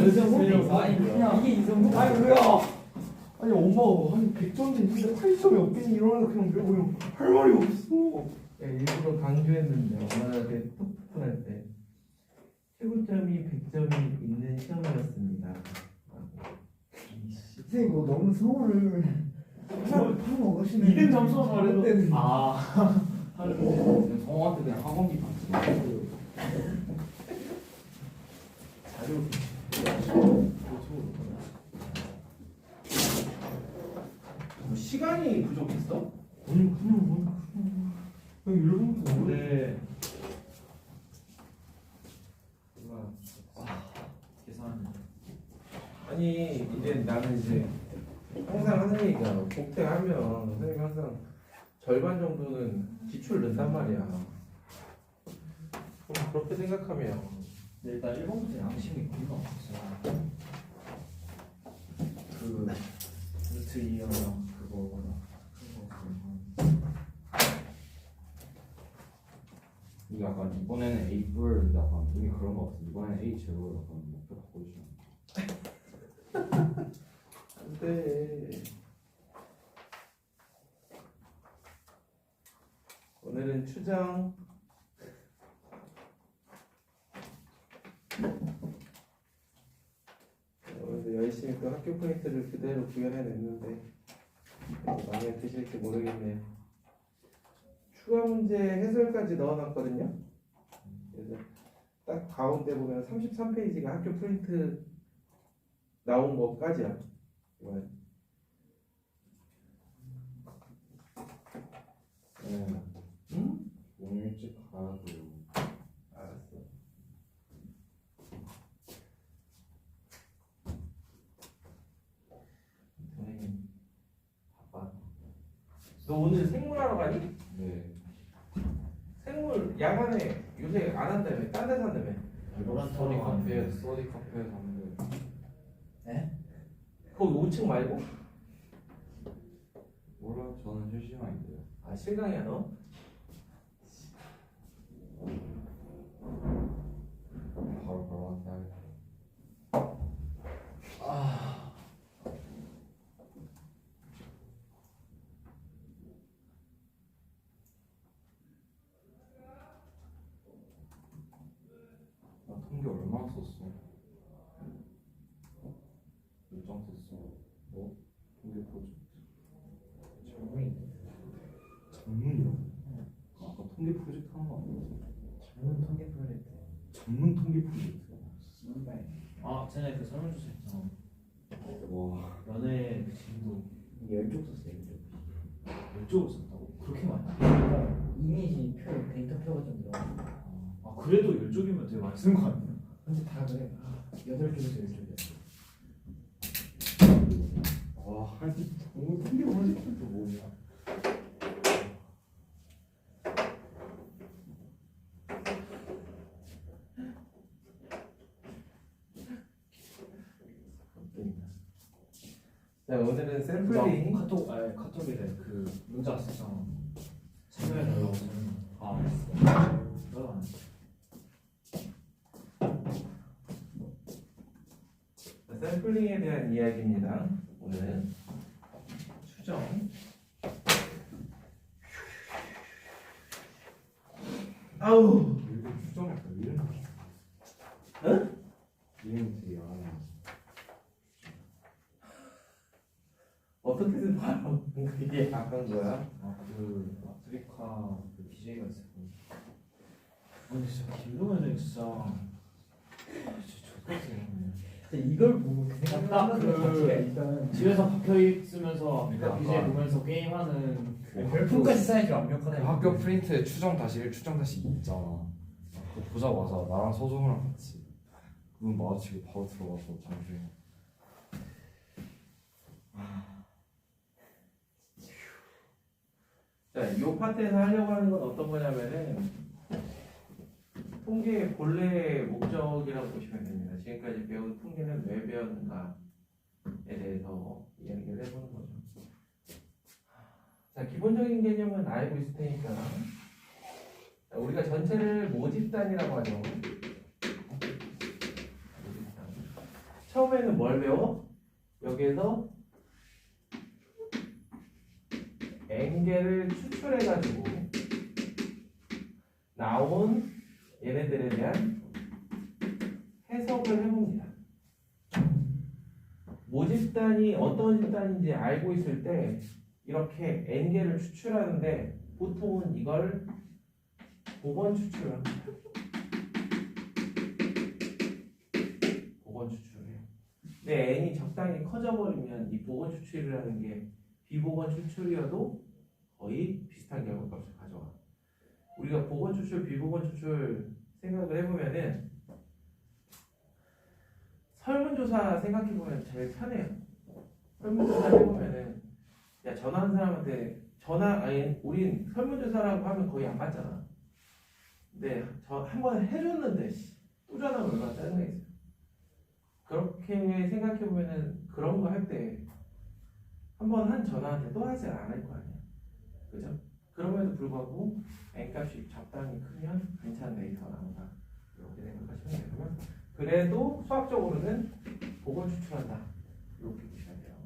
말해주세요. 아니 그냥 이게 이성분. 아니 왜요? 아니 엄마가 한 100점 됐는데 80점이 없겠니 이러면 그냥 그냥 할 말이 없어. 일부러 강조했는데 엄마한테 톡톡할 때 최고점이 100점이 있는 시험이었습니다. 선생님 뭐 너무 서울을 파먹으시네. 이름 점수가 다르도 성우한테 그냥 학원비 받지. 시간이 부족했어? 아니 그냥 일본도 근데 계산. 아니 이제 나는 이제 항상 하는 얘기가 복퇴하면 선생님이 항상 절반 정도는 기출 넣단 말이야. 그럼 그렇게 생각하면 근데 일단 일본부터 양심이 겁나 없어. 그 루트 2랑 그거거나 이게 약간 이번에는 A뿔 약간 이미 그런 거 같아. 이번에는 A 제로 약간 목표 바꿔주시면. 안돼. 오늘은 추정. 오늘도 열심히 또 학교 포인트를 그대로 구현해냈는데 마음에 드실지 모르겠네요. 추가 문제 해설까지 넣어놨거든요. 그래서 딱 가운데 보면 33페이지가 학교 프린트 나온 것까지야. 이번에. 네. 응? 오늘 일찍 가야 돼요. 알았어. 선생님 바빠. 너 오늘 생물하러 가니? 네. 생물 야간에 요새 안 한다며? 딴 데서 한다며? 스터디 카페에서 하는데. 네? 거기 5층 말고? 몰라, 저는 실시간인데요. 아 실강이야 너? 바로 한테 하겠다. 나 통계 얼마 썼어? 몇 장 썼어? 뭐? 통계 프로젝트. 전문이요? 아까 통계 프로젝트 한 거 아니었어? 전문 통계 프로젝트. 전문 통계 프로젝트. 신발. 아 전에 그 설문조사 했잖아. 와. 연애 그 진도 10쪽 썼어요. 10쪽을 썼다고? 그렇게 많이? 이미지 표 데이터표가 좀 들어. 아 그래도 10쪽이면 되게 많이 쓴 거 아니야? 근데 다 그래. 8쪽에서 10쪽이야. 와, 아니 전문 통계 프로젝트도 뭐냐? 자 오늘은 샘플링. 카톡에 그 문자 쓰잖아. 참여해달라고 저는 안 했어. 나도 안 했어. 자, 샘플링에 대한 이야기입니다. 오늘은 추정. 아우. 이거 추정했다. 이름. 응? 이름 되게 많아. 어떻게든 바로 그게 약한 거야. 그 아프리카 그 BJ가 있었고. 근데 진짜 김동현은 진짜 좋겠어요. 이걸 보고 그 생각하는 것 자체가 일단 집에서 박혀 있으면서 아프리카 약간 BJ 보면서 게임하는 별풍까지 쌓이기 완벽하네. 그 학교 프린트에 추정 다시 1, 추정 다시 2 있잖아. 그거 보자마자 나랑 서정우랑 같이 눈 마주치고 바로 들어가서 잠시. 자, 이 파트에서 하려고 하는 건 어떤 거냐면은 통계의 본래의 목적이라고 보시면 됩니다. 지금까지 배운 통계는 왜 배웠는가에 대해서 이야기를 해보는 거죠. 자, 기본적인 개념은 알고 있을 테니까 자, 우리가 전체를 모집단이라고 하죠. 모집단. 처음에는 뭘 배워? 여기에서 n개를 추출해가지고 나온 얘네들에 대한 해석을 해봅니다. 모집단이 어떤 집단인지 알고 있을 때 이렇게 n개를 추출하는데 보통은 이걸 복원 추출을 합니다. 복원 추출을 해요. 근데 n이 적당히 커져버리면 이 복원 추출이라는 게 비복원 추출이어도 거의 비슷한 결과값을 가져와. 우리가 복원 추출, 비복원 추출 생각을 해보면은 설문조사 생각해보면 제일 편해요. 설문조사 해보면은 야 전화한 사람한테 우린 설문조사라고 하면 거의 안 받잖아. 근데 저 한 번 해줬는데 또 전화하면 얼마나 짜증나겠어요. 그렇게 생각해보면은 그런 거 할 때 한 번 한 전화한테 또 하지 않을 거 아니야. 그죠? 그럼에도 불구하고 n값이 적당히 크면 괜찮은 데이터가 나온다. 이렇게 생각하시면 되고요. 그래도 수학적으로는 복원 추출한다. 이렇게 보시면 돼요.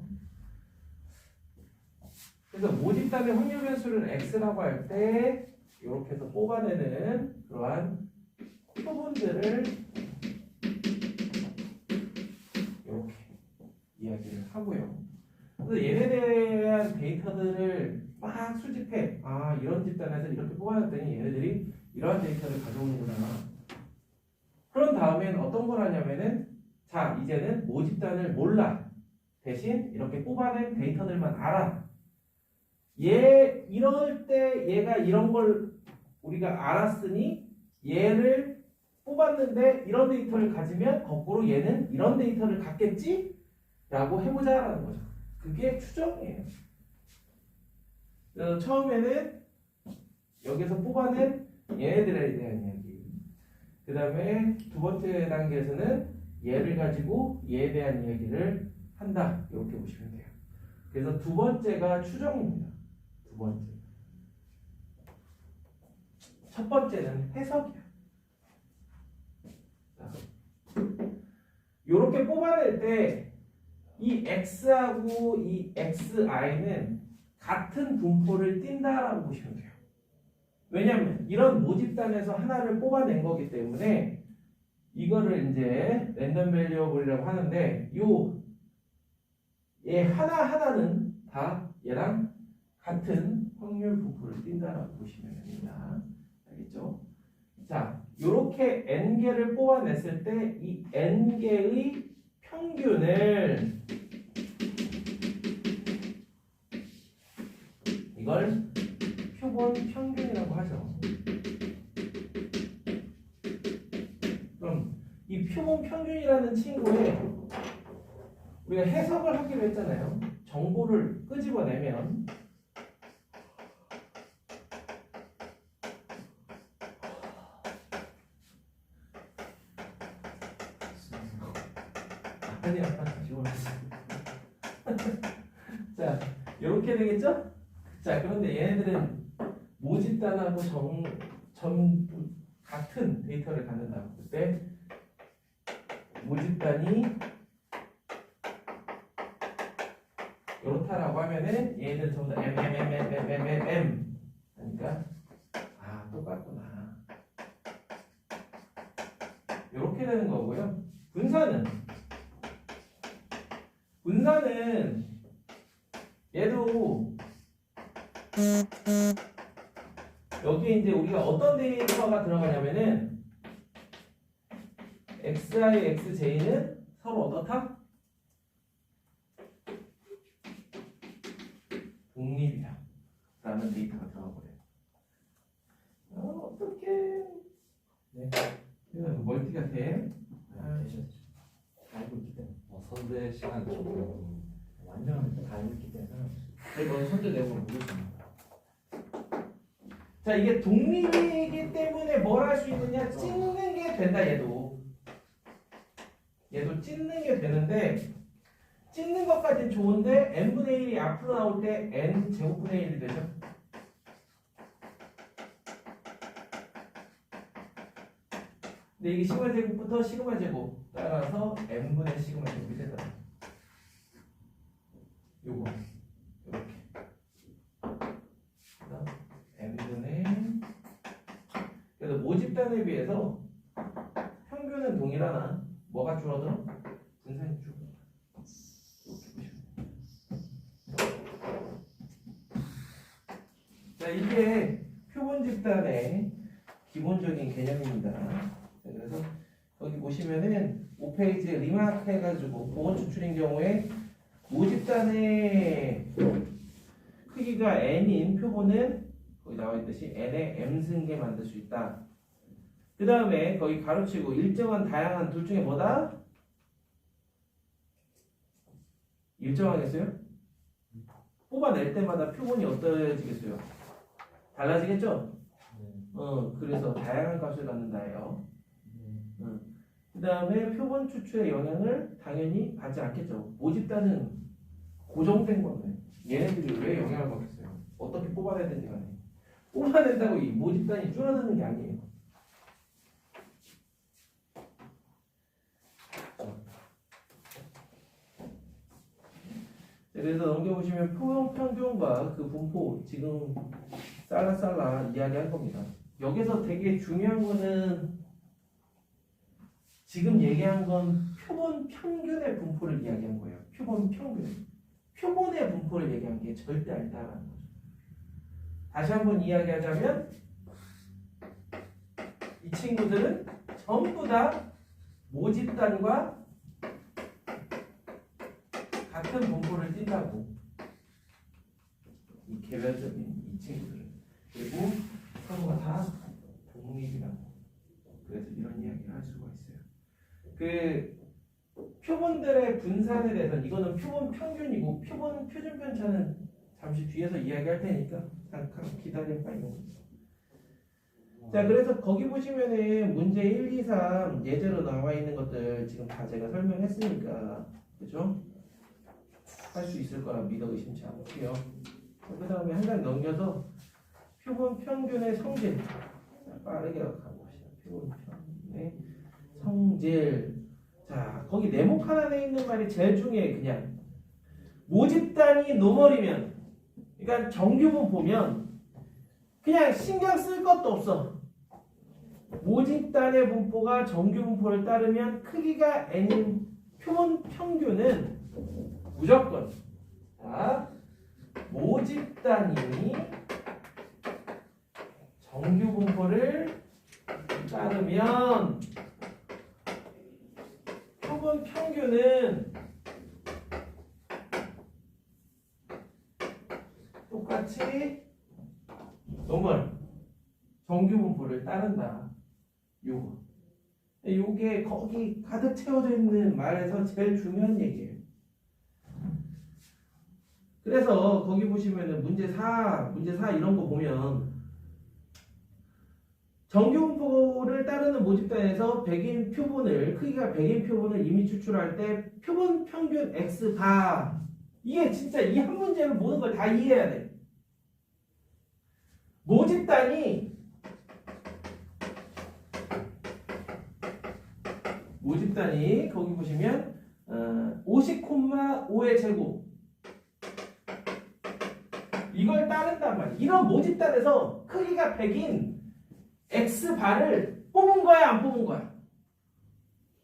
그래서 모집단의 확률 변수를 x라고 할 때 이렇게 해서 뽑아내는 그러한 표본들을 이렇게 이야기를 하고요. 그래서 얘네에 대한 데이터들을 막 수집해. 아, 이런 집단에서 이렇게 뽑아냈더니 얘네들이 이러한 데이터를 가져오는구나. 그런 다음엔 어떤 걸 하냐면은 자, 이제는 모집단을 몰라. 대신 이렇게 뽑아낸 데이터들만 알아. 이럴 때 얘가 이런 걸 우리가 알았으니 얘를 뽑았는데 이런 데이터를 가지면 거꾸로 얘는 이런 데이터를 갖겠지? 라고 해보자라는 거죠. 그게 추정이에요. 그래서 처음에는 여기서 뽑아낸 얘네들에 대한 이야기. 그 다음에 두 번째 단계에서는 얘를 가지고 얘에 대한 이야기를 한다. 이렇게 보시면 돼요. 그래서 두 번째가 추정입니다. 두 번째. 첫 번째는 해석이야. 이렇게 뽑아낼 때 이 x하고 이 xi는 같은 분포를 띈다라고 보시면 돼요. 왜냐하면 이런 모집단에서 하나를 뽑아낸 거기 때문에 이거를 이제 랜덤 베리어블이라고 하는데 얘 하나하나는 다 얘랑 같은 확률 분포를 띈다라고 보시면 됩니다. 알겠죠? 자, 요렇게 n개를 뽑아냈을 때 이 n개의 평균을 이걸 표본 평균이라고 하죠. 그럼 이 표본 평균이라는 친구에 우리가 해석을 하기로 했잖아요. 정보를 끄집어내면 아니야, 자, 이렇게 되겠죠? 자, 그런데 얘네들은 모집단하고 전부 같은 데이터를 갖는다. 그때 모집단이 이렇다라고 하면은 얘네들 전부 다 M 하니까 아, 똑같구나. 이렇게 되는 거고요. 분산은 얘도 여기에 이제 우리가 어떤 데이터가 들어가냐면은 xi, xj는 서로 어떻다? 독립이다 라는 데이터가 들어가 버려요. 어떡해. 네. 이건 멀티가 돼. 다 알고 있기 때문에 선대 시간 좀 완전 다 알고 있기 때문에 이건 선제 내용을 모르겠습니다. 자, 이게 독립이기 때문에 뭘 할 수 있느냐? 찢는 게 된다. 얘도 찢는 게 되는데 찢는 것까지는 좋은데 n분의 1이 앞으로 나올 때 n 제곱분의 1이 되죠. 근데 이게 시그마 제곱부터 시그마 제곱 따라서 n분의 시그마 제곱이 되더라. 요거 이렇게 n분의 그래서 모집단에 비해서 평균은 동일하나 뭐가 줄어들어? 분산이 줄어들어. 자, 이게 표본 집단의 기본적인 개념입니다. 그래서 거기 보시면은 5페이지에 리마크 해가지고 보건 추출인 경우에 모집단의 크기가 n인 표본은 거기 나와 있듯이 n의 m승계 만들 수 있다. 그 다음에 거기 가로치고 일정한 다양한 둘 중에 뭐다? 일정하겠어요? 뽑아낼 때마다 표본이 어떠해지겠어요? 달라지겠죠? 그래서 다양한 값을 갖는다예요. 그 다음에 표본 추출의 영향을 당연히 받지 않겠죠. 모집단은 고정된 건데 얘네들이 왜 영향을 받겠어요? 어떻게 뽑아내야 되는지 간에 뽑아낸다고 이 모집단이 줄어드는 게 아니에요. 그래서 넘겨보시면 표본 평균과 그 분포 지금 쌀라쌀라 이야기할 겁니다. 여기서 되게 중요한 거는 지금 얘기한 건 표본 평균의 분포를 이야기한 거예요. 표본 평균. 표본의 분포를 얘기한 게 절대 아니다라는 거죠. 다시 한번 이야기하자면 이 친구들은 전부 다 모집단과 같은 분포를 띈다고. 이 개별적인 이 친구들은. 그리고 서로가 다 독립이라고. 그래서 이런 이야기를 할 수가 있어요. 그 표본들의 분산에 대해서는 이거는 표본 평균이고 표본 표준 편차는 잠시 뒤에서 이야기할 테니까 잠깐 기다려봐. 자, 그래서 거기 보시면은 문제 1, 2, 3 예제로 나와 있는 것들 지금 다 제가 설명했으니까 그죠? 할 수 있을 거라 믿어 의심치 않고요. 그 다음에 한 장 넘겨서 표본 평균의 성질 빠르게 가봅시다. 표본 평균의 성질. 자, 거기 네모 칸안에 있는 말이 제일 중요해. 그냥 모집단이 노멀이면, 그러니까 정규분 보면 그냥 신경 쓸 것도 없어. 모집단의 분포가 정규 분포를 따르면 크기가 n인 표본 평균은 무조건, 자, 모집단이 정규 분포를 따르면 표본 평균은 똑같이 노멀 정규 분포를 따른다. 요게 거기 가득 채워져 있는 말에서 제일 중요한 얘기예요. 그래서 거기 보시면은 문제 4 이런 거 보면 정규분포를 따르는 모집단에서 100인 표본을 크기가 100인 표본을 이미 추출할 때 표본 평균 X바, 이게 진짜 이 한 문제로 모든 걸 다 이해해야 돼. 모집단이 거기 보시면 50,5의 제곱 이걸 따른단 말이야. 이런 모집단에서 크기가 100인 X바를 뽑은 거야, 안 뽑은 거야?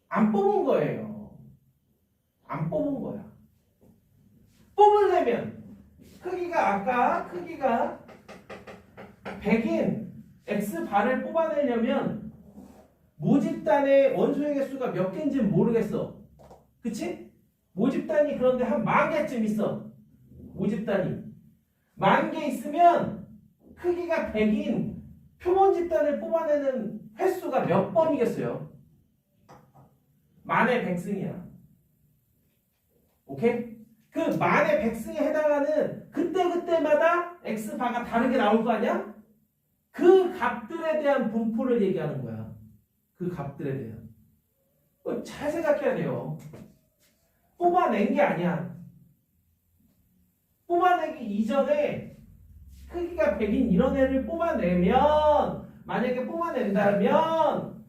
안 뽑은 거예요. 안 뽑은 거야. 뽑으려면 크기가 100인 X바를 뽑아내려면 모집단의 원소의 개수가 몇 개인지는 모르겠어. 그치? 모집단이 그런데 한 10,000개쯤 있어. 모집단이 10,000개 있으면 크기가 100인 표본 집단을 뽑아내는 횟수가 몇 번이겠어요? 10,000의 100승이야. 오케이? 그 10,000의 100승에 해당하는 그때그때마다 X바가 다르게 나올 거 아니야? 그 값들에 대한 분포를 얘기하는 거야. 그 값들에 대한. 잘 생각해야 돼요. 뽑아낸 게 아니야. 뽑아내기 이전에 크기가 100인 이런 애를 뽑아내면, 만약에 뽑아낸다면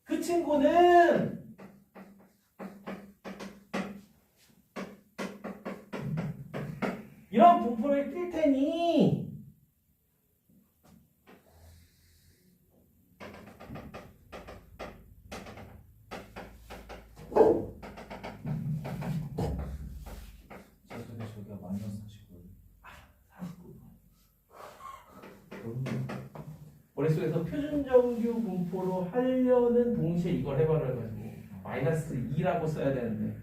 그 친구는 이런 분포를 띌 테니 저기가 마이너스 49. 머릿속에서 표준정규 분포로 하려는 동시에 이걸 해버려가지고 마이너스 2라고 써야 되는데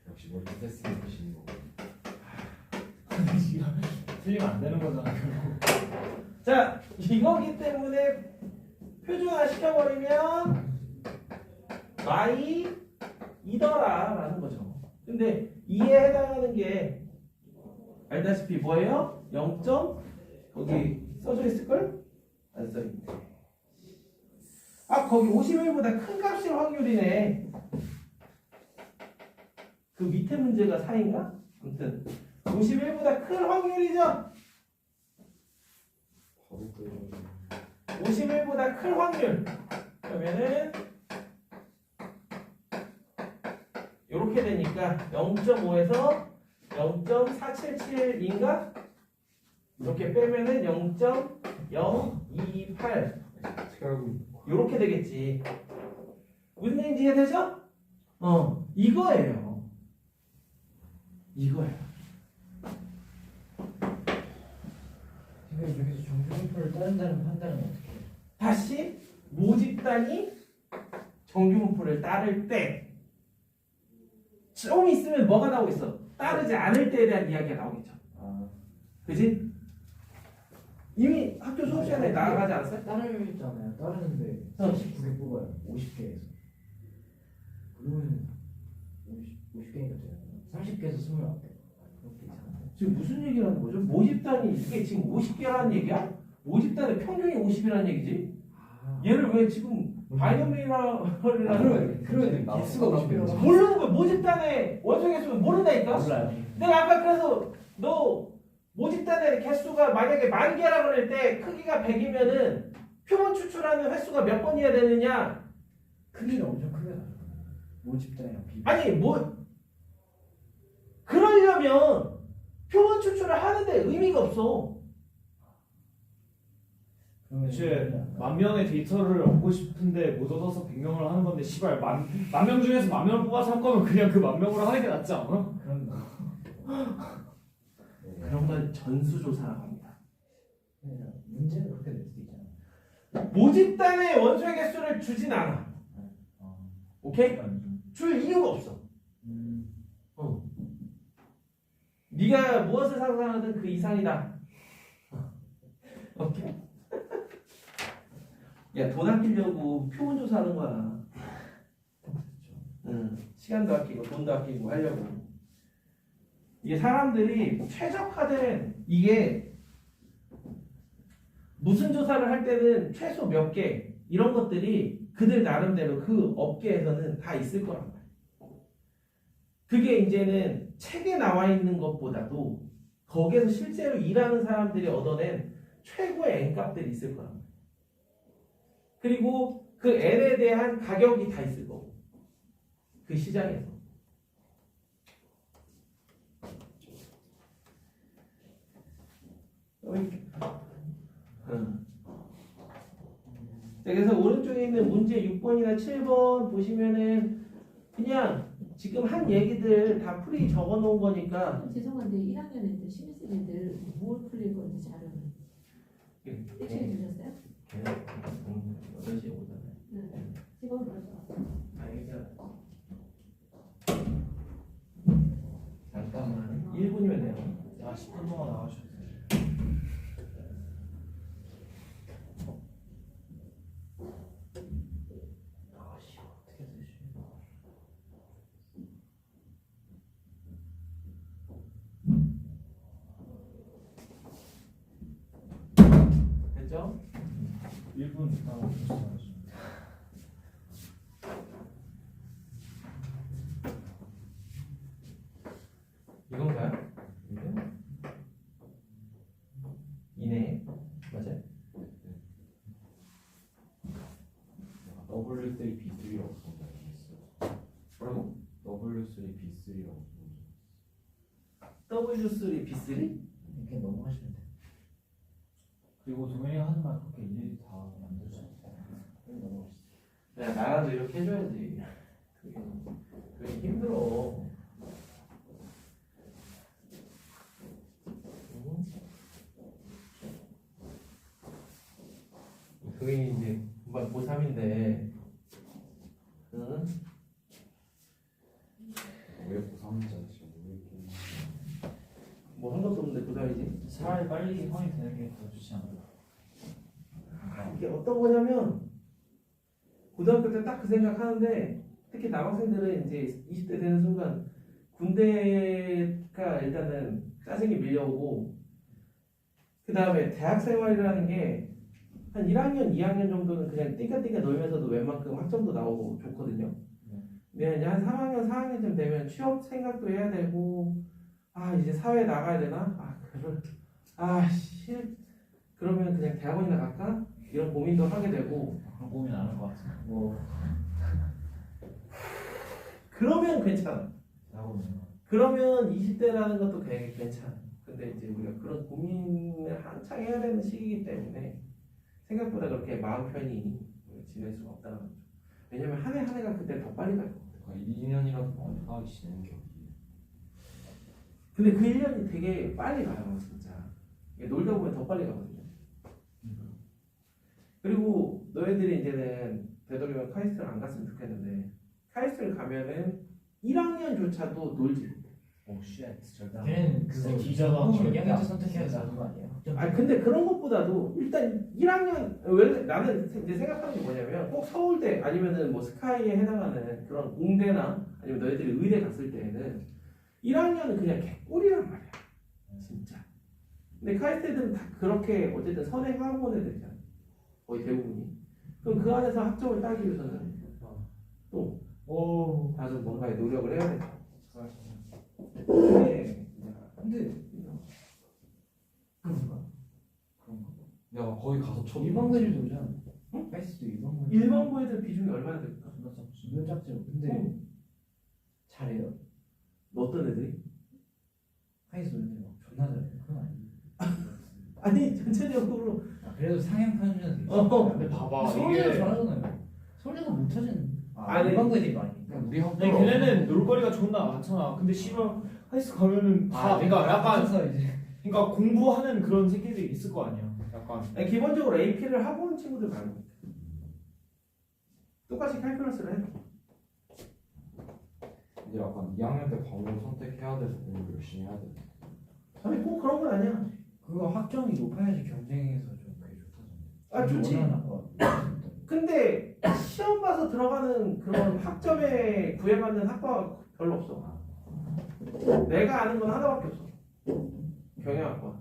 역시 머리 테스트 보시는 거. 틀리면 안 되는 거잖아 결국. 자 이거기 때문에 표준화 시켜버리면 y 이더라 라는 거죠. 근데 2에 해당하는 게 알다시피 뭐예요? 0. 거기 써져 있을걸? 안 써있네. 아 거기 51보다 큰 값일 확률이네. 그 밑에 문제가 4인가? 아무튼 51보다 큰 확률이죠? 51보다 큰 확률. 그러면은 이렇게 되니까 0.5에서 0.477인가? 이렇게 빼면은 0.028 어떻게 알고 이렇게 되겠지. 무슨 얘기인지 이해되죠? 이거예요. 이거예요. 지금 여기서 정규분포를 따른다는 판단은 어떻게 해요? 다시 모집단이 정규분포를 따를 때 좀 있으면 뭐가 나오겠어? 따르지 않을 때에 대한 이야기가 나오겠죠. 그지? 이미 학교 수업 시간에 나가지 않았어요? 따르잖아요. 따르는데 49개 뽑아요. 50개에서. 그러면 50개니까 되잖아요. 30개에서 29개. 그렇게 있잖아요. 지금 무슨 얘기를 하는 거죠? 모집단이 이게 지금 50개라는 얘기야? 모집단의 평균이 50이라는 얘기지? 얘를 왜 지금 바이노미얼이라는 그러면 개수가 50개라고. 모르는 거야. 모집단의 원소 개수는 모른다니까? 몰라요. 내가 아까 그래서 너 모집단의 개수가 만약에 10,000개라 그럴 때 크기가 100이면은 표본 추출하는 횟수가 몇 번이어야 되느냐? 크기가 엄청 크게 나요. 모집단이랑 비교. 아니 뭐 그러려면 표본 추출을 하는데 의미가 없어. 그러면 이제 10,000명의 데이터를 얻고 싶은데 못 얻어서 100명을 하는 건데 시발 만 명 중에서 10,000명을 뽑아서 할 거면 그냥 그 10,000명으로 하는 게 낫지 않아? 그런 거. 그런 걸 전수조사라고 합니다. 문제는 그렇게 될 수도 있잖아. 모집단의 원소의 개수를 주진 않아. 오케이? 줄 이유가 없어. 네가 무엇을 상상하든 그 이상이다. 오케이? 야, 돈 아끼려고 표본 조사하는 거야. 시간도 아끼고 돈도 아끼고 하려고. 이게 사람들이 최적화된 이게 무슨 조사를 할 때는 최소 몇 개 이런 것들이 그들 나름대로 그 업계에서는 다 있을 거란 말이야. 그게 이제는 책에 나와 있는 것보다도 거기에서 실제로 일하는 사람들이 얻어낸 최고의 N값들이 있을 거란 말이야. 그리고 그 N에 대한 가격이 다 있을 거고 그 시장에서. 그래서 오른쪽에 있는 문제 6번이나 7번 보시면은 그냥 지금 한 얘기들 다 풀이 적어 놓은 거니까. 죄송한데 1학년 애들, 신입생 애들 뭘 풀릴 건지 자료는 일찍 주셨어요? 걔는 8시에 오잖아요. 네. 지금 그렇죠. 잠깐만 1분이면 돼요. 야 10분 동안 나가셔도 돼. 아씨 어떻게 되지? 됐죠? 1분 나가셨어요. 이건가요? 이네 맞아요? W3 B3라고 부른 적이 있어요. 뭐라고? W3 B3라고 부른 W3, B3? 이렇게 넘어가시면 돼. 그리고 동현이가 하는 말 그렇게 일일이 다 만들 수 없어. 그럼 넘어가시죠. 야 나라도 이렇게 해줘야지. 그게 힘들어. 그게 이제 금방 고3인데 응? 왜 고3인지 지금 모르겠긴 뭐 한 것도 없는데 고3이지? 차라리 빨리 성이 되는 게 더 좋지 않나? 이게 어떤 거냐면 고등학교 때 딱 그 생각하는데 특히 남학생들은 이제 20대 되는 순간 군대가 일단은 짜증이 밀려오고 그 다음에 대학 생활이라는 게 한 1학년, 2학년 정도는 그냥 띵까띵까 놀면서도 웬만큼 학점도 나오고 좋거든요. 근데 이제 한 3학년, 4학년쯤 되면 취업 생각도 해야 되고 아 이제 사회 나가야 되나? 그러면 그냥 대학원이나 갈까? 이런 고민도 하게 되고 그런 고민 안 할 것 같아. 뭐 그러면 괜찮아. 나오면. 그러면 20대라는 것도 되게 괜찮아. 근데 이제 우리가 그런 고민을 한창 해야 되는 시기이기 때문에 생각보다 그렇게 마음 편히 지낼 수가 없다는 거죠. 왜냐면 한 해 한 해가 그때 더 빨리 가요. 한 2년이라도 많이 하기 지내는 게 어디. 근데 그 1년이 되게 빨리 가요, 진짜. 이게 놀다 보면 더 빨리 가거든요. 그리고 너희들이 이제는 되도록이면 카이스트를 안 갔으면 좋겠는데 카이스트를 가면은 1학년조차도 놀지. 오 쉣. 절대 안 걔는 그거 기자가 경영자 선택해야 되는 거 아니에요? 아 근데 그런 것보다도 일단 1학년 왜 나는 이제 생각하는 게 뭐냐면 꼭 서울대 아니면은 뭐 스카이에 해당하는 그런 공대나 아니면 너희들이 의대 갔을 때에는 1학년은 그냥 개꿀이란 말이야 진짜. 근데 카이스트 애들은 다 그렇게 어쨌든 선행하고 애들이잖아 거의 대부분이. 그럼 그 안에서 학점을 따기 위해서는 또 오. 다들 뭔가에 노력을 해야 돼. 근데 그런가? 내가 거기 가서 처음 일반고들도 오잖아. 카이스트도 일반고. 일반고 애들 비중이 얼마나 될까? 존나 작지. 몇 작죠? 근데 응. 잘해요. 어떤 애들이? 카이스트 애들 막 존나 잘해요. 그건 아니에요. 아니 전체적으로 그래도 상향 편중은 있어. 근데 봐봐 서울대도 이게. 잘하잖아요. 서울대가 못하진. 아니, 일반고 애들이 많이. 우리 학교 근데 걔네는 놀거리가 존나 많잖아. 근데 씨발 하이스 가면은 다 그러니까 약간 이제. 그러니까 공부하는 그런 새끼들이 있을 거 아니야. 약간. 아니, 기본적으로 AP를 하고 온 친구들 말고 똑같이 칼큘러스를 해. 이제 약간 2학년 때 과목을 선택해야 돼서 공부 열심히 해야 돼. 아니 꼭 그런 건 아니야. 그거 학점이 높아야지 경쟁에서 좀 그게 좋다던데. 아 좋지. 근데 시험 봐서 들어가는 그런 학점에 구애받는 학과가 별로 없어. 내가 아는 건 하나밖에 없어. 경영학과.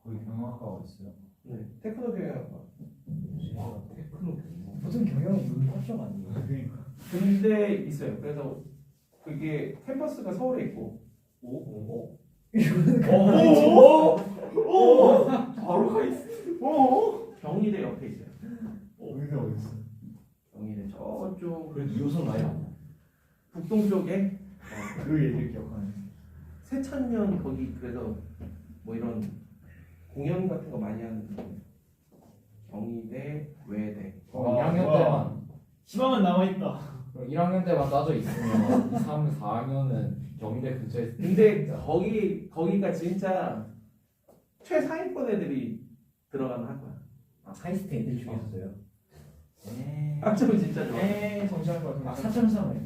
거기 경영학과가 있어요. 네, 테크노 경영학과. 테크노 경영. 보통 경영은 무슨 학점 아니에요? 그러니까. 근데 있어요. 그래서 그게 캠퍼스가 서울에 있고. 오. 오. 바로 가 있어. 오. 경희대 옆에 있어요. 여기가 어디 있어? 경희대 저쪽 그래도 2호선 라인 아니야? 북동쪽에 그 얘기를 기억하네. 새천년 거기 그래서 뭐 이런 공연 같은 거 많이 하는 경희대, 외대. 1학년 뭐야. 때만 희망은 남아있다. 1학년 때만 따져 있으면 2, 3, 4학년은 경희대 근처에 근데 거기가 진짜 최상위권 애들이 들어가는 학과야. 아 카이스트 애들 중에서도요? 학점은 진짜 좋아. 정시할 거야. 아 4.3을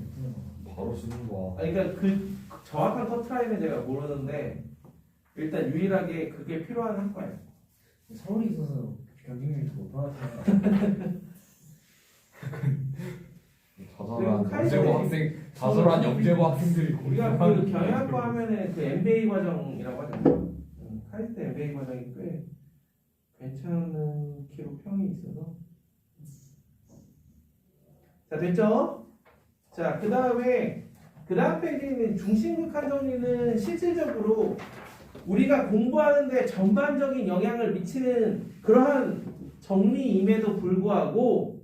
바로 쓰는 거야. 아니, 그러니까 그 정확한 커트라인은 제가 모르는데 일단 유일하게 그게 필요한 학과예요. 서울에 있어서 경쟁률이 더 높아가지고 자살한 영재고 학생들이 우리가 그 경영학과 하면은 그 MBA 과정이라고 하잖아요. 카이스트 MBA 과정이 꽤 괜찮은 키로 평이 있어서. 자 됐죠? 자 그 다음 페이지에 있는 중심극한 정리는 실질적으로 우리가 공부하는데 전반적인 영향을 미치는 그러한 정리임에도 불구하고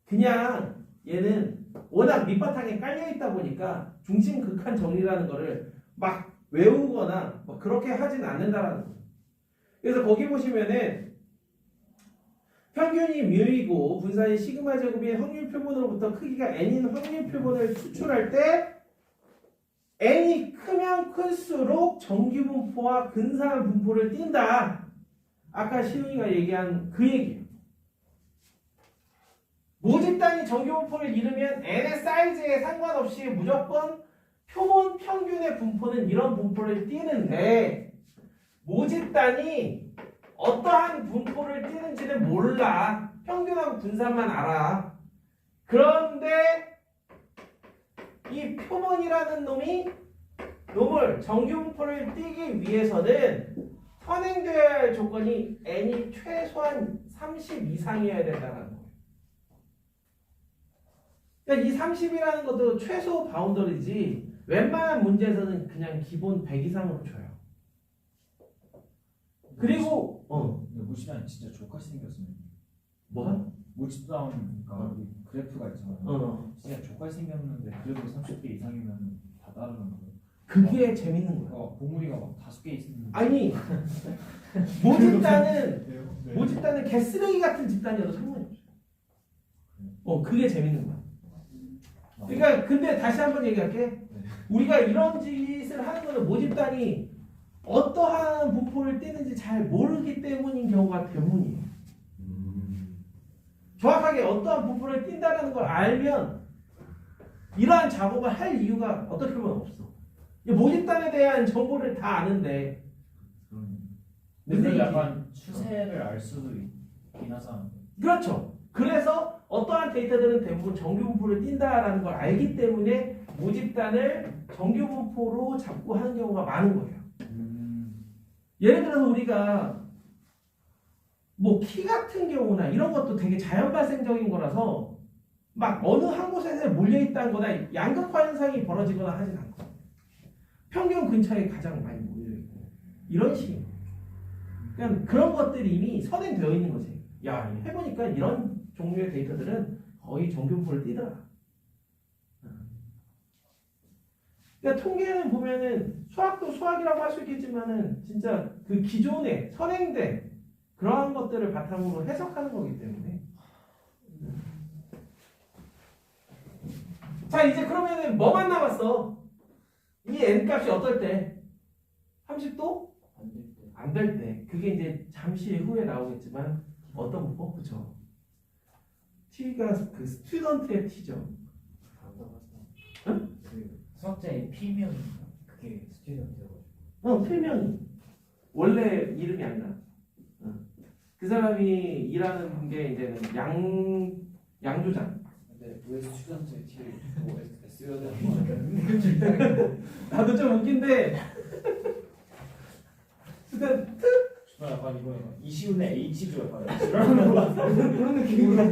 그냥 얘는 워낙 밑바탕에 깔려있다 보니까 중심 극한 정리라는 거를 막 외우거나 뭐 그렇게 하진 않는다라는 거예요. 그래서 거기 보시면은 평균이 뮤이고 분산이 시그마 제곱인 확률 표본으로부터 크기가 n인 확률 표본을 추출할 때 n이 크면 클수록 정규 분포와 근사한 분포를 띈다. 아까 시훈이가 얘기한 그 얘기예요. 모집 단위 정규 분포를 이루면 n의 사이즈에 상관없이 무조건 표본 평균의 분포는 이런 분포를 띄는데 모집 단위 어떠한 분포를 띄는지는 몰라. 평균하고 분산만 알아. 그런데 이 표본이라는 놈을 정규 분포를 띄기 위해서는 선행되어야 할 조건이 n이 최소한 30 이상이어야 된다는 거예요. 그러니까 이 30이라는 것도 최소 바운더리지 웬만한 문제에서는 그냥 기본 100 이상으로 줘요. 그리고 근데 모집단이 진짜 족같이 생겼으면 뭐가? 모집단 그러니까 우리 그래프가 있잖아요. 진짜 족같이 생겼는데 그래도 30개 이상이면 다 따르는 거예요. 그게 재밌는 거야. 봉우리가 막 5개 있는데 아니 모집단은 개쓰레기 같은 집단이어도 상관이 없어요. 그게 재밌는 거야. 그러니까 근데 다시 한번 얘기할게. 우리가 이런 짓을 하는 거는 모집단이 어떠한 분포를 띄는지 잘 모르기 때문인 경우가 대부분이에요. 정확하게 어떠한 분포를 띈다는 걸 알면 이러한 작업을 할 이유가 어떻게 보면 없어. 모집단에 대한 정보를 다 아는데 근데 약간 추세를 알 수도 있긴 하잖아. 그렇죠. 그래서 어떠한 데이터들은 대부분 정규 분포를 띈다라는 걸 알기 때문에 모집단을 정규 분포로 잡고 하는 경우가 많은 거예요. 예를 들어서 우리가 뭐 키 같은 경우나 이런 것도 되게 자연 발생적인 거라서 막 어느 한 곳에 몰려있다는 거나 양극화 현상이 벌어지거나 하진 않고 평균 근처에 가장 많이 몰려있고 이런 식이에요. 그냥 그런 것들이 이미 선행되어 있는 거지. 야, 해보니까 이런 종류의 데이터들은 거의 정규 분포를 띄더라. 그러니까 통계는 보면은 수학도 수학이라고 할 수 있겠지만은 진짜 그 기존에 선행된 그러한 것들을 바탕으로 해석하는 거기 때문에. 자, 이제 그러면은 뭐만 남았어? 이 n 값이 어떨 때? 30도? 안 될 때. 그게 이제 잠시 후에 나오겠지만 어떤 분포? 그쵸? t가 그 스튜던트의 t죠. 응? 수학자의 필명 그게 스튜던트여가지고. 필명이 원래 이름이 아니라 그 사람이 일하는 게 이제는 양조장. 근데 왜 스튜던트의 T를 뭐 써야 되는 거야? 나도 좀 웃긴데 스튜던트 저 약간 이거 이시훈의 H도 약간 이런 거 그런 느낌이구나.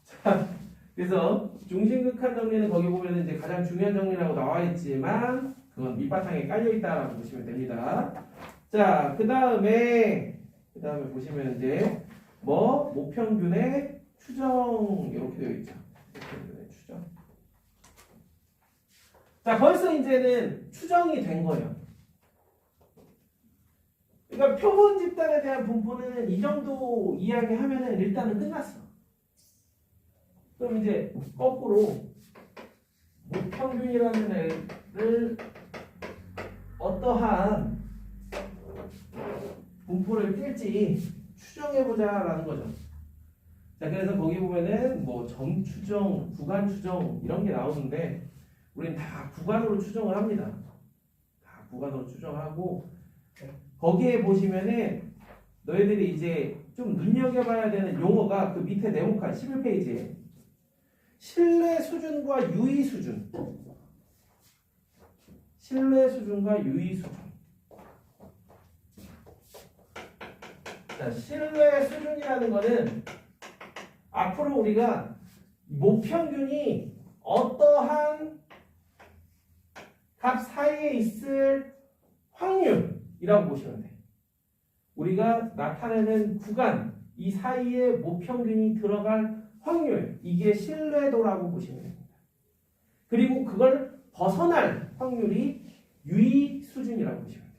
자, 그래서 중심극한 정리는 거기 보면 이제 가장 중요한 정리라고 나와 있지만 그건 밑바탕에 깔려 있다라고 보시면 됩니다. 자, 그 다음에 보시면 이제 뭐 모평균의 추정 이렇게 되어 있죠. 모평균의 추정. 자, 벌써 이제는 추정이 된 거예요. 그러니까 표본 집단에 대한 분포는 이 정도 이야기하면은 일단은 끝났어. 그럼 이제 거꾸로 모평균이라는 애를 어떠한 분포를 띨지 추정해보자라는 거죠. 자, 그래서 거기 보면은 뭐 점 추정, 구간 추정 이런 게 나오는데 우린 다 구간으로 추정을 합니다. 다 구간으로 추정하고 거기에 보시면은 너희들이 이제 좀 눈여겨봐야 되는 용어가 그 밑에 네모칸 11페이지에 신뢰 수준과 유의 수준. 신뢰 수준과 유의 수준. 자, 신뢰 수준이라는 거는 앞으로 우리가 모평균이 어떠한 값 사이에 있을 확률이라고 보시면 돼. 우리가 나타내는 구간 이 사이에 모평균이 들어갈 확률 이게 신뢰도라고 보시면 됩니다. 그리고 그걸 벗어날 확률이 유의 수준이라고 보시면 돼요.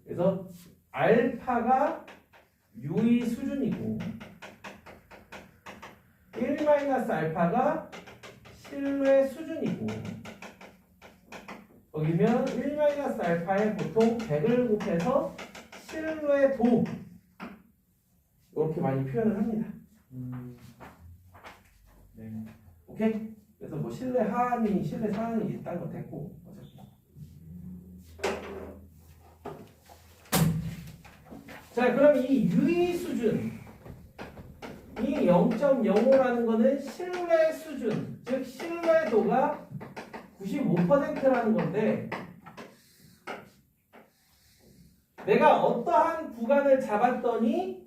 그래서 알파가 유의 수준이고 1-알파가 신뢰 수준이고 거기면 1-알파에 보통 100을 곱해서 신뢰도 이렇게 많이 표현을 합니다. 네. 오케이? 그래서 뭐 신뢰 하한이 신뢰 상한이 있다는 거 됐고 어차피. 자 그럼 이 유의 수준 이 0.05라는 거는 신뢰 수준 즉 신뢰도가 95%라는 건데 내가 어떠한 구간을 잡았더니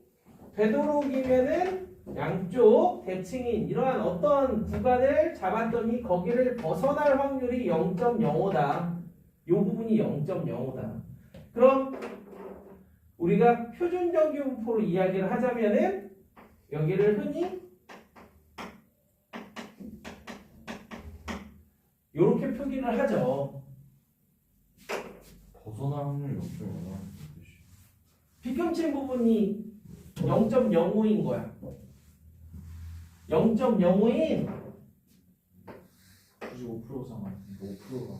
되도록이면은 양쪽 대칭인 이러한 어떠한 구간을 잡았더니 거기를 벗어날 확률이 0.05다. 이 부분이 0.05다. 그럼 우리가 표준정규 분포로 이야기를 하자면은 여기를 흔히 이렇게 표기를 하죠. 벗어날 확률이 없어요. 빗겹친 부분이 0.05인 거야. 0.05인 95% 상황. 5%가.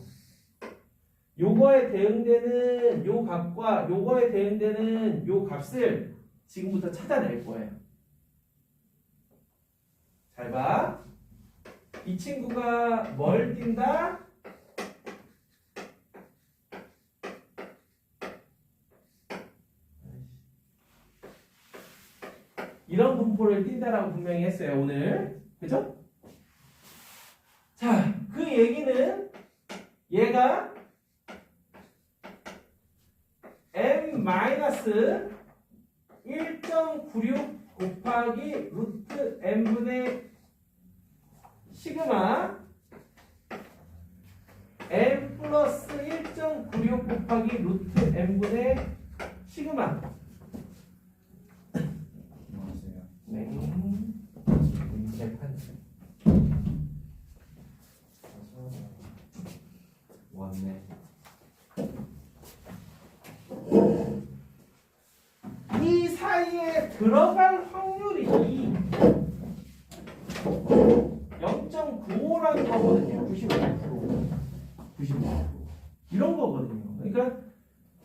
요거에 대응되는 요 값과 요거에 대응되는 요 값을 지금부터 찾아낼 거예요. 잘 봐. 이 친구가 뭘 띈다? 이런 분포를 띈다라고 분명히 했어요, 오늘. 그죠? 자, 그 얘기는 얘가 m-1.96 곱하기 루트 n분의 시그마 n 플러스 1.96 곱하기 루트 n분의 시그마 안녕하세요. 네. 재판. 왔네. 이 사이에 들어갈 확률이 0.95라는 거거든요. 95%. 이런 거거든요. 그러니까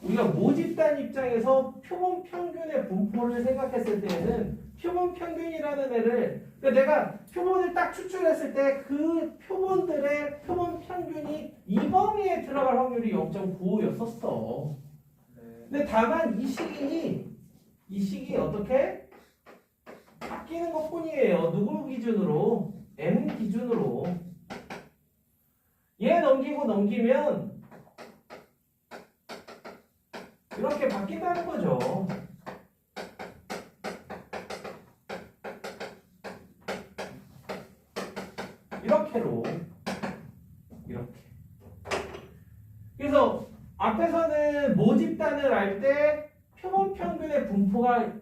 우리가 모집단 입장에서 표본 평균의 분포를 생각했을 때에는 표본 평균이라는 애를 그러니까 내가 표본을 딱 추출했을 때 그 표본들의 표본 평균이 이 범위에 들어갈 확률이 0.95였었어. 근데 다만 이 시기 어떻게 바뀌는 것 뿐이에요. 누구 기준으로? M 기준으로. 얘 넘기면 이렇게 바뀐다는 거죠. 이렇게로 이렇게. 그래서 앞에서는 모집단을 할 때 표본 평균의 분포가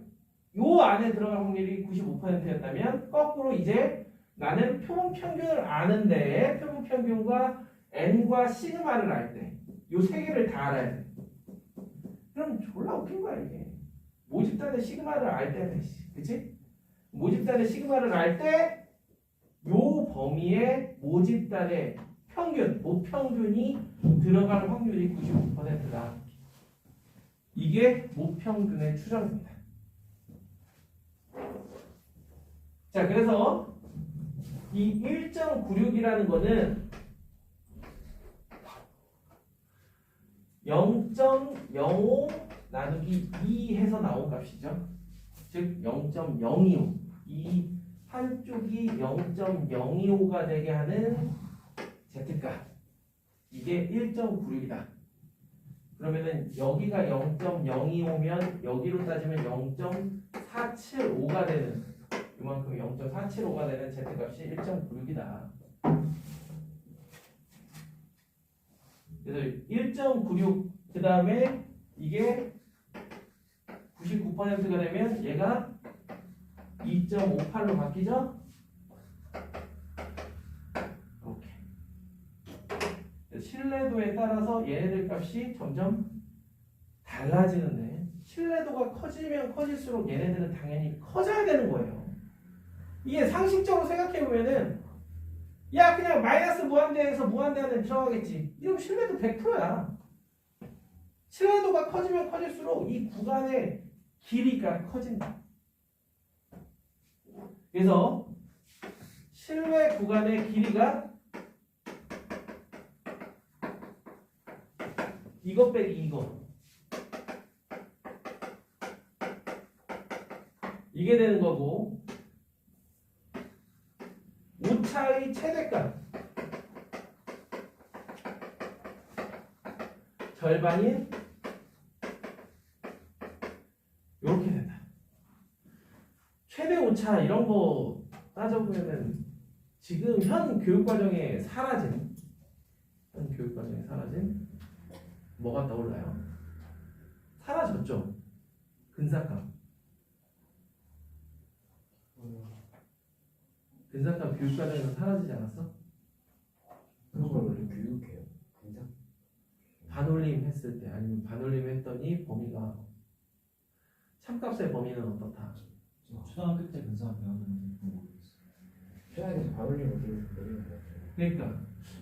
요 안에 들어갈 확률이 95%였다면 거꾸로 이제 나는 표본 평균을 아는데 표본 평균과 n과 시그마를 알 때 요 세 개를 다 알아야 돼. 그럼 졸라 웃긴 거야 이게. 모집단의 시그마를 알 때는 그치? 모집단의 시그마를 알 때 요 범위에 모집단의 평균, 모평균이 들어갈 확률이 95%다. 이게 모평균의 추정입니다. 자, 그래서 이 1.96이라는 거는 0.05 나누기 2 해서 나온 값이죠. 즉 0.025. 이 한쪽이 0.025가 되게 하는 Z값. 이게 1.96이다. 그러면은 여기가 0.025면 여기로 따지면 0.475가 되는 이만큼 0.475가 되는 Z값이 1.96이다. 그래서 1.96 그 다음에 이게 9%가 되면 얘가 2.58로 바뀌죠? 이렇게. 신뢰도에 따라서 얘네들 값이 점점 달라지는데 신뢰도가 커지면 커질수록 얘네들은 당연히 커져야 되는 거예요. 이게 상식적으로 생각해보면은 야 그냥 마이너스 무한대에서 무한대 안에 들어가겠지. 이러면 신뢰도 100%야. 신뢰도가 커지면 커질수록 이 구간의 길이가 커진다. 그래서 신뢰 구간의 길이가 이거 빼기 이거 이게 되는 거고 오차의 최대값 절반인 이렇게 된다. 최대 오차 이런 거 따져보면은 지금 현 교육과정에 사라진 뭐가 떠올라요? 사라졌죠. 근사값. 근사값 교육과정에서 사라지지 않았어? 그런 걸 원래 교육해요. 괜찮? 반올림 했을 때 아니면 반올림 했더니 범위가 참값의 범위는 어떻다? 초등학교 때 근사한 배웠는데 모르겠어. 최악에서 반올림을 내리는 것 같아요. 그러니까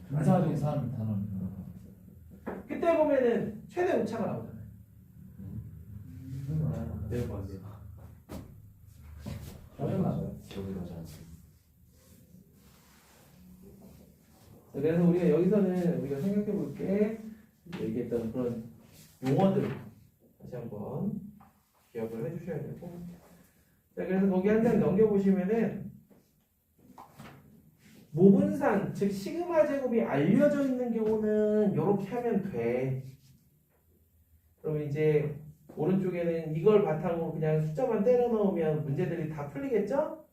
근사한 단어입니다. 그때 보면은 최대 오차가 나오잖아요. 네, 맞아요. 맞아요. 기억이 나지 않습니다. 그래서 우리가 여기서는 우리가 생각해 볼 게 얘기했던 그런 용어들 다시 한번 기억을 해주셔야 되고, 자 그래서 거기 한 장 넘겨보시면은 모분산 즉 시그마 제곱이 알려져 있는 경우는 이렇게 하면 돼. 그럼 이제 오른쪽에는 이걸 바탕으로 그냥 숫자만 때려 넣으면 문제들이 다 풀리겠죠?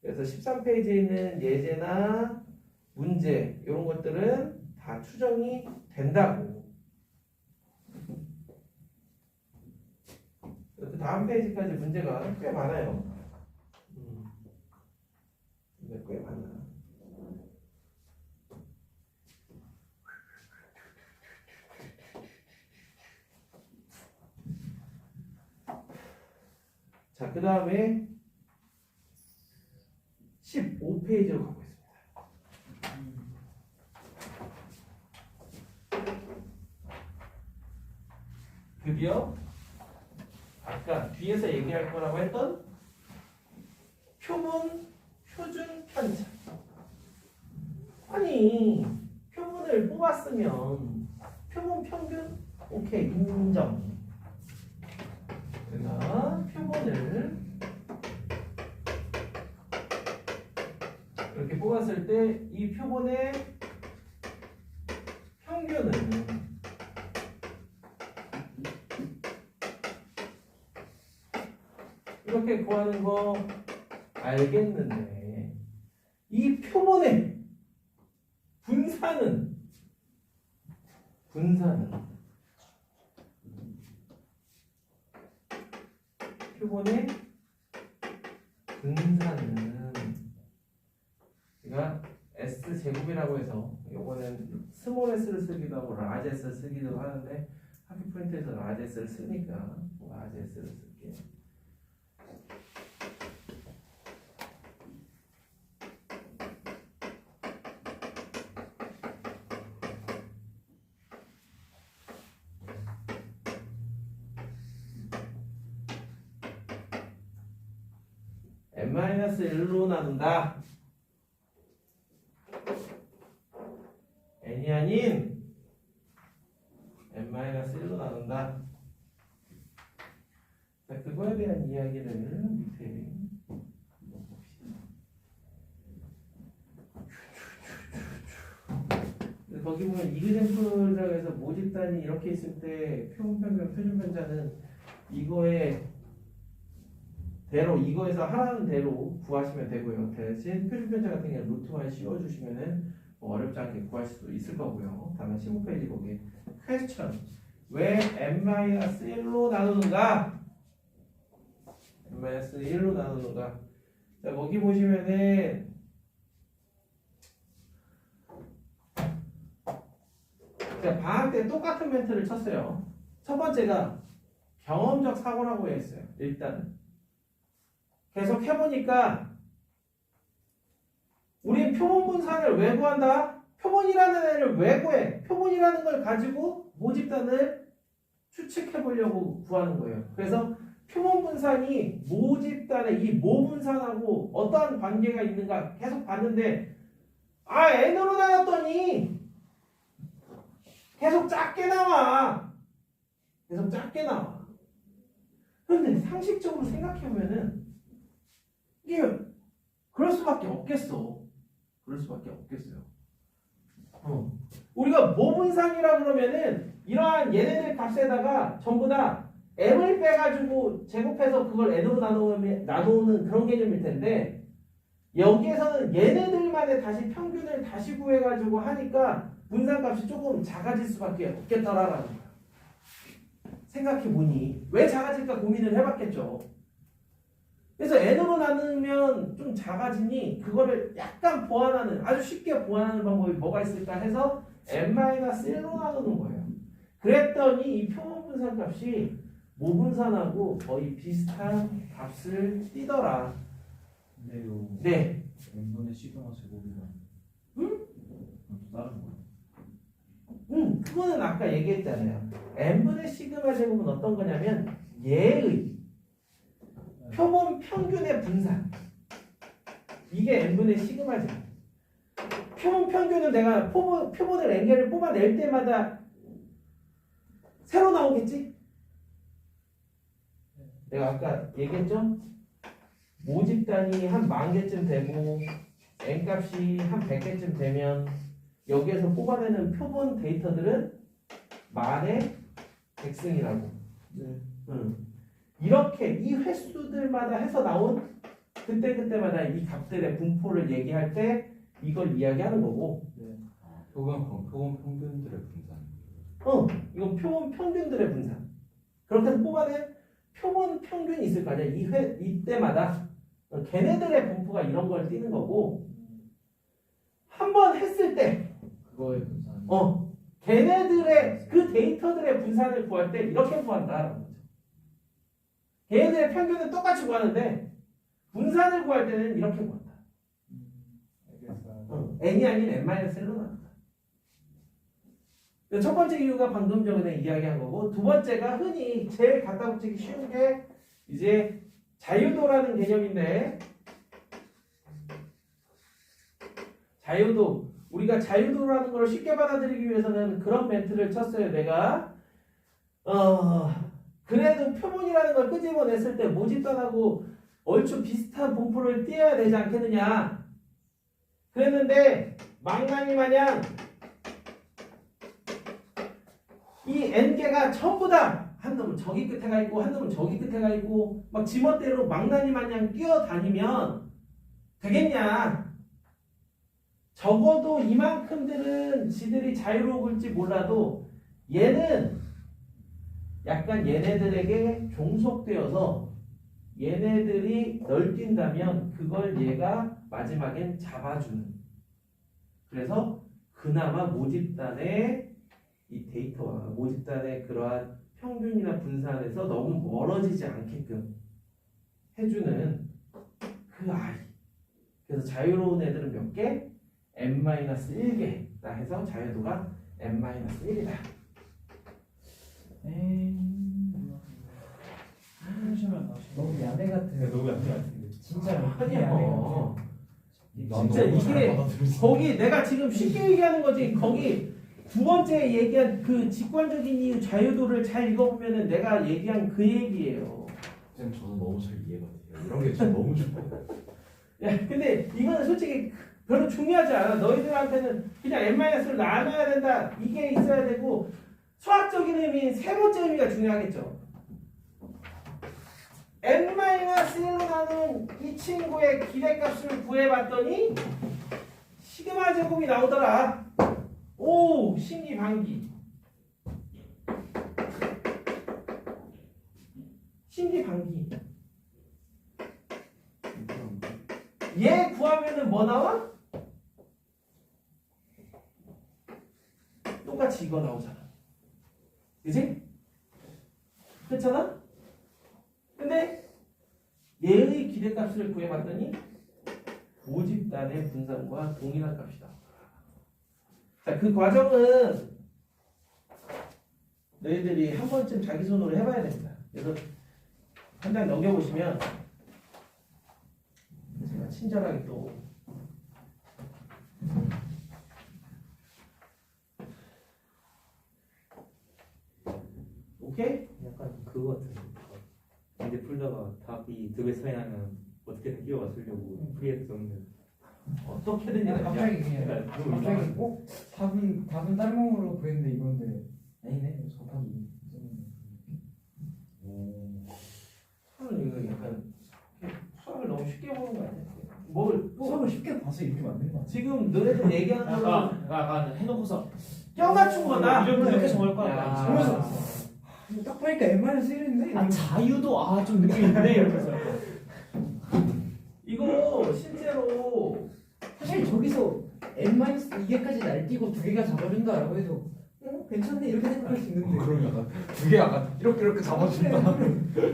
그래서 13페이지에 있는 예제나 문제 이런 것들은 다 추정이 된다고. 그 다음 페이지까지 문제가 꽤 많아요. 문제 꽤 많아. 자, 그 다음에 15페이지로 가고 있습니다. 드디어 아까 뒤에서 얘기할 거라고 했던 표본 표준 편차. 아니 표본을 뽑았으면 표본 평균 오케이 인정. 제가 표본을 이렇게 뽑았을 때 이 표본의 평균은 이렇게 구하는 거 알겠는데 이 표본의 분산은 표본의 분산은 제가 S 제곱이라고 해서 요거는 스몰 s를 쓰기도 하고 라지 s를 쓰기도 하는데 학교 프린트에서 라지 s를 쓰니까 라지 s를 쓸게요. n-1로 나눈다. n이 아닌 n-1로 나눈다. 자, 그거에 대한 이야기를 밑에 거기 보면 이그젠플이라고 해서 모집단이 이렇게 있을 때 표본평균 표준편차는 이거에 대로 이거에서 하라는 대로 구하시면 되고요. 대신 표준편차 같은 경우는 루트만 씌워주시면은 뭐 어렵지 않게 구할 수도 있을 거고요. 다음에 15페이지 거기 퀘스천 왜 n-1로 나누는가? n-1로 나누는가. 자, 거기 보시면은 자, 방학 때 똑같은 멘트를 쳤어요. 첫 번째가 경험적 사고라고 했어요. 일단은 계속 해보니까 우린 표본 분산을 왜 구한다? 표본이라는 애를 왜 구해? 표본이라는 걸 가지고 모집단을 추측해 보려고 구하는 거예요. 그래서 표본 분산이 모집단의 이 모분산하고 어떠한 관계가 있는가 계속 봤는데 n으로 나눴더니 계속 작게 나와. 계속 작게 나와. 그런데 상식적으로 생각해보면은 이게 그럴 수밖에 없겠어. 그럴 수밖에 없겠어요. 우리가 모분산이라 그러면은 이러한 얘네들 값에다가 전부 다 m을 빼가지고 제곱해서 그걸 n으로 나누는 그런 개념일 텐데 여기에서는 얘네들만의 다시 평균을 다시 구해가지고 하니까 분산값이 조금 작아질 수밖에 없겠더라라는 거야. 생각해보니 왜 작아질까 고민을 해봤겠죠. 그래서 n으로 나누면 좀 작아지니 그거를 약간 보완하는 아주 쉽게 보완하는 방법이 뭐가 있을까 해서 n-1로 나누는 거예요. 그랬더니 이 표본 분산 값이 모분산하고 거의 비슷한 값을 띠더라. 근데요. 네. n분의 시그마 제곱이랑 응? 또 다른 거예요. 그거는 아까 얘기했잖아요. n분의 시그마 제곱은 어떤 거냐면 얘의 표본 평균의 분산. 이게 n분의 시그마 제곱. 표본 평균은 내가 표본을 n개를 뽑아낼 때마다 새로 나오겠지? 내가 아까 얘기했죠? 모집단이 한 10,000개쯤 되고 n값이 한 100개쯤 되면 여기에서 뽑아내는 표본 데이터들은 만의 백승이라고. 네. 이렇게 이 횟수들마다 해서 나온 그때마다 이 값들의 분포를 얘기할 때 이걸 이야기하는 거고. 표본 평균들의 분산. 이건 표본 평균들의 분산. 그렇게 해서 뽑아낸 표본 평균이 있을 거 아니야. 이때마다 걔네들의 분포가 이런 걸 띠는 거고 한 번 했을 때 그거의 분산. 걔네들의 그 데이터들의 분산을 구할 때 이렇게 구한다라는 거죠. 걔네들의 평균은 똑같이 구하는데 분산을 구할 때는 이렇게 구한다. 알겠어요. n이 아닌 n-1로 나온다. 첫 번째 이유가 방금 전에 이야기한 거고 두 번째가 흔히 제일 갖다 붙이기 쉬운 게 이제 자유도라는 개념인데 자유도 우리가 자유도라는 걸 쉽게 받아들이기 위해서는 그런 멘트를 쳤어요. 내가 그래도 표본이라는 걸 끄집어냈을 때 모집단하고 얼추 비슷한 분포를 띄어야 되지 않겠느냐 그랬는데 망나니 마냥 이 n개가 전부 다 한 놈은 저기 끝에 가 있고 한 놈은 저기 끝에 가 있고 막 지멋대로 망나니 마냥 뛰어다니면 되겠냐. 적어도 이만큼들은 지들이 자유로울지 몰라도 얘는 약간 얘네들에게 종속되어서 얘네들이 널뛴다면 그걸 얘가 마지막엔 잡아주는. 그래서 그나마 모집단의 이 데이터와 모집단의 그러한 평균이나 분산에서 너무 멀어지지 않게끔 해주는 그 아이. 그래서 자유로운 애들은 몇 개? n-1개다 해서 자유도가 n-1이다. 너무 야매 같아요. 너무 약간 같은데. 진짜 야매 아니요. 같아요. 진짜 이게 거기 내가 지금 쉽게 얘기하는 거지. 거기 두 번째 얘기한 그 직관적인 이유 자유도를 잘 읽어보면은 내가 얘기한 그 얘기예요. 선생님 저는 너무 잘 이해가 돼요. 이런 게 진짜 너무 좋아요. 야, 근데 이거는 솔직히 별로 중요하지 않아. 너희들한테는 그냥 n-를 나눠야 된다. 이게 있어야 되고 수학적인 의미인 세 번째 의미가 중요하겠죠. n-1로 나눈 이 친구의 기대값을 구해봤더니 시그마 제곱이 나오더라. 오, 신기방기. 신기방기. 얘 구하면은 뭐 나와? 똑같이 이거 나오잖아. 그지? 그렇잖아? 근데 얘의 기대값을 구해봤더니 고집단의 분산과 동일한 값이다. 자, 그 과정은 너희들이 한 번쯤 자기 손으로 해봐야 됩니다. 그래서 한 장 넘겨보시면 제가 친절하게 또 오케이? 약간 그거 같은데. 근데 풀다가 답이 2배 차이 나면 어떻게든 끼워 맞추려고 프리에서 적는. 어떻게든 갑자기 약간 그냥 그거 갑자기 꼭 답은 다른 방법으로 구했는데 이건데 아니네 곱하기. 저는 이거 약간 수학을 너무 쉽게 보는 거 아니야? 뭘 수학을 쉽게 봐서 이렇게 만든 거 같아. 지금 너네들 얘기하는 거는 약간 해놓고서 껴 맞춘 거다. 이렇게 정할 거야. 야. 그러면서 딱 보니까 n-1인데 아 자유도 좀 느낌 있네 이러면서. 이거 실제로 사실 저기서 n-2개까지 날뛰고 2개가 잡아준다라고 해도 괜찮네 이렇게 생각할 수 있는데 그러면 약간 두개 약간 이렇게 잡아준다.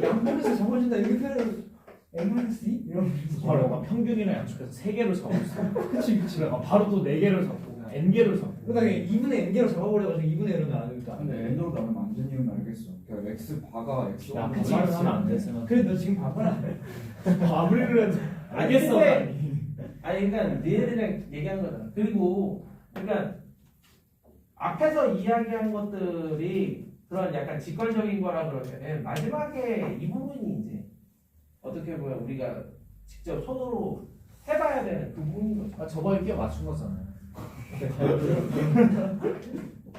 양쪽에서 잡아준다 이렇게 표현을 n-2? 이러면서 바로 약간 평균이랑 양축해서 3개로 잡았어. 그치. 바로 또 4개를 잡고 그냥 n개를 잡고. 그다음에 2분의 n개로 잡아버려가지고 2분의 1은 안 하니까 근데 n으로 나오면 안 되는 이유는 알겠어. 그러니까 x 바가 x 야, 없는 그치. 거. 하면 안 돼. 그래 너 지금 바보라 아무리 그래도 알겠어. 근데- 아니 그러니까 너희들이랑 얘기한 거잖아. 그리고 그러니까 앞에서 이야기한 것들이 그런 약간 직관적인 거라 그러면은 마지막에 이 부분이 이제 어떻게 보면 우리가 직접 손으로 해봐야 되는 그 부분인 거죠. 아, 저번에 끼워 맞춘 거잖아.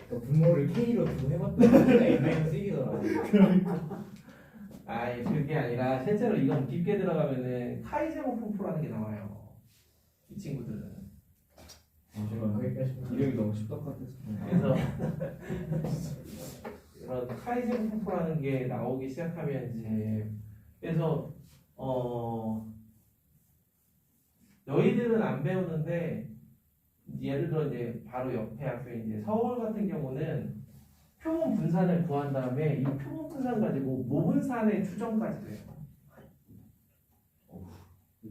분모를 K로 두고 해봤더니 n-1이더라 아니 그게 아니라 실제로 이건 깊게 들어가면은 카이제모 푸프라는 게 나와요. 이 친구들은. 이름이 너무 쉽다 같아서. 그래서 이런 카이제모 푸프라는 게 나오기 시작하면 이제 그래서 너희들은 안 배우는데 예를 들어 이제 바로 옆에 학교 이제 서울 같은 경우는 표본 분산을 구한 다음에 이 표본 분산 가지고 모분산의 추정까지 돼요.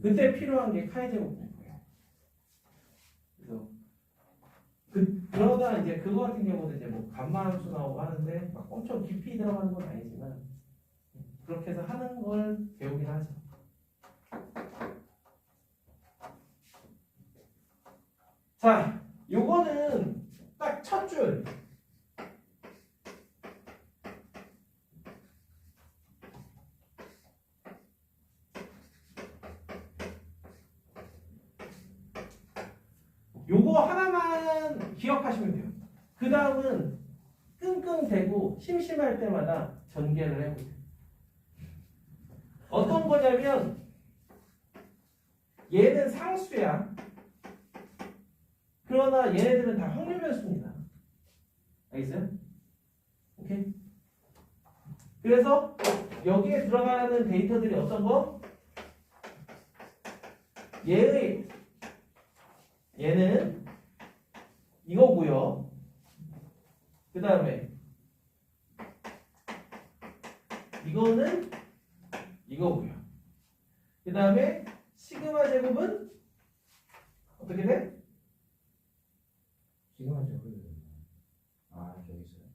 그때 필요한 게 카이제모 푸프예요. 그래서 그러다 이제 그거 같은 경우는 이제 뭐 감마함수 나오고 하는데 막 엄청 깊이 들어가는 건 아니지만 그렇게 해서 하는 걸 배우긴 하죠. 자, 요거는 딱 첫 줄. 요거 하나만 기억하시면 돼요. 그 다음은 끙끙대고 심심할 때마다 전개를 해보세요. 어떤 거냐면 얘는 상수야. 그러나 얘네들은 다 확률변수입니다. 알겠어요? 오케이? 그래서 여기에 들어가는 데이터들이 어떤 거? 얘는 이거고요. 그 다음에 이거는 이거고요. 그 다음에 시그마 제곱은 어떻게 돼? 지금 하죠 아 여기 있어요.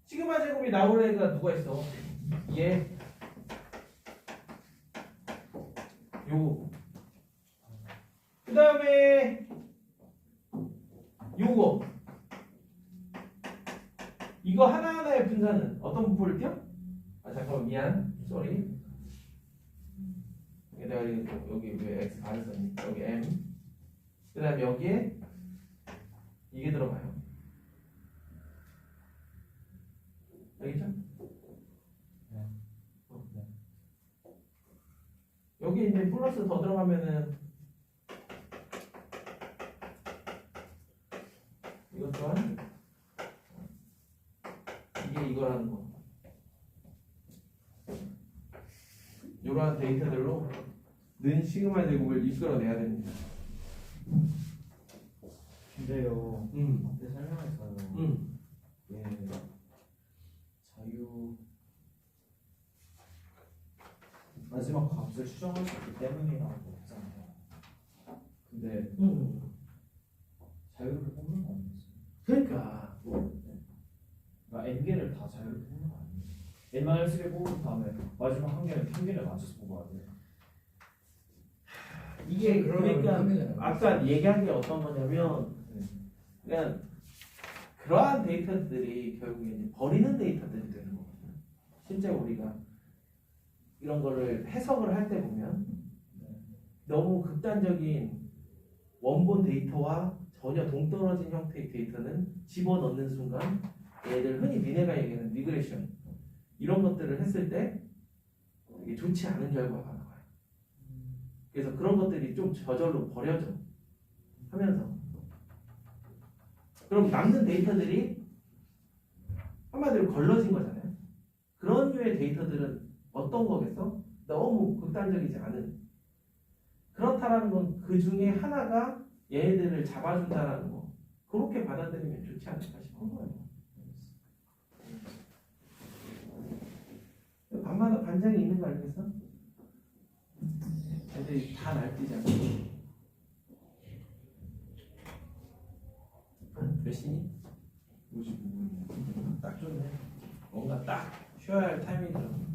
시그마 제곱이 나올 애가 누가 있어? 얘 요거. 그 다음에 요거. 이거 하나하나의 분산은 어떤 분포를 띄어? 아 잠깐만 미안. 쏘리. 내가 여기 왜 x 반을 썼니? 여기 m. 그 다음에 여기에 이게 들어가요. 알겠죠? 여기 이제 플러스 더 들어가면은 이것 또한 이게 이거라는 거. 이러한 데이터들로 는 시그마 제곱을 이끌어내야 됩니다. 근데요. 앞에 설명했어요. 예. 자유 마지막 값을 추정할 수 있기 때문이라고 했잖아요. 근데 자유를 뽑는 거 아니었어요? 그러니까 그러니까 n 개를 다 자유를 뽑는 거 아니에요? n-1개 뽑은 다음에 마지막 한 개는 평균에 맞춰서 뽑아야 돼요. 이게 그러니까 평균에 아까 얘기한 게 어떤 거냐면 그냥 그러한 데이터들이 결국에 이제 버리는 데이터들이 되는 거거든요. 실제 우리가 이런 거를 해석을 할 때 보면 너무 극단적인 원본 데이터와 전혀 동떨어진 형태의 데이터는 집어넣는 순간 얘들 흔히 니네가 얘기하는 리그레션 이런 것들을 했을 때 이게 좋지 않은 결과가 나와요. 그래서 그런 것들이 좀 저절로 버려져 하면서 그럼 남는 데이터들이 한마디로 걸러진 거잖아요. 그런 류의 데이터들은 어떤 거겠어? 너무 극단적이지 않은 그렇다라는 건 그 중에 하나가 얘네들을 잡아준다라는 거 그렇게 받아들이면 좋지 않을까 싶은 거예요. 밤마다 반장이 있는 거 아니겠어? 애들이 다 날뛰잖아. 몇 시니? 55분이야. 딱 좋네. 뭔가 딱 쉬어야 할 타이밍이죠.